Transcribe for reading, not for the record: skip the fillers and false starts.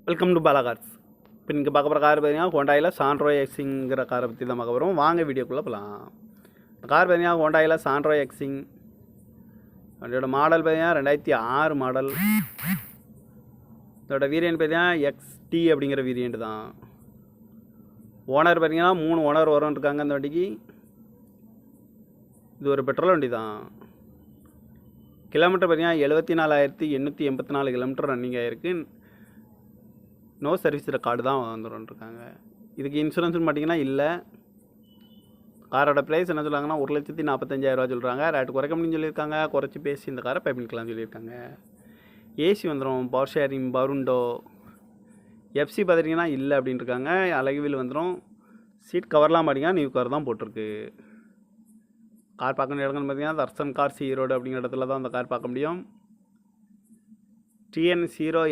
Welcome to Bala cars. இப்போ நீங்கள் பார்க்க போகிற கார் பார்த்தீங்கன்னா ஹோண்டாயில் சாண்ட்ரோ எக்ஸிங்கிற காரை பற்றி தான் பார்க்க போகிறோம். வாங்க வீடியோக்குள்ளே போகலாம். கார் பார்த்தீங்கன்னா ஹோண்டாயில் சாண்ட்ரோ எக்ஸிங். அதோட மாடல் பார்த்தீங்கன்னா 2006 மாடல். இதோட வேரியன்ட் பார்த்தீங்கன்னா XT அப்படிங்கிற வேரியன்ட் தான். ஓனர் பார்த்தீங்கன்னா 3 ஓனர் இருக்காங்க அந்த வண்டிக்கு. இது ஒரு பெட்ரோல் வண்டி தான். கிலோமீட்டர் பார்த்தீங்கன்னா 74,884 கிலோமீட்டர் ரன்னிங் ஆகிருக்கு. நோ சர்வீஸ் ரெக்கார்டு தான் வந்துருக்காங்க. இதுக்கு இன்சூரன்ஸ்னு பார்த்தீங்கன்னா இல்லை. காரோட ப்ரைஸ் என்ன சொல்கிறாங்கன்னா 1,45,000 சொல்கிறாங்க. ரேட்டு குறைக்க முடியும்னு சொல்லியிருக்காங்க. குறைச்சி பேசி இந்த காரை பை பண்ணிக்கலாம்னு சொல்லியிருக்காங்க. ஏசி வந்துடும், பவர் ஷேரிங், பருண்டோ. எஃப்சி பார்த்துட்டிங்கன்னா இல்லை அப்படின்னு இருக்காங்க. அழகுவில் வந்துடும். சீட் கவர்லாம் பார்த்தீங்கன்னா நியூ கவர் தான் போட்டிருக்கு. கார் பார்க்க வேண்டிய இடங்கள்னு பார்த்தீங்கன்னா தர்சன் கார்ஸ் ஈரோடு அப்படிங்கிற இடத்துல தான் அந்த கார் பார்க்க முடியும். TN07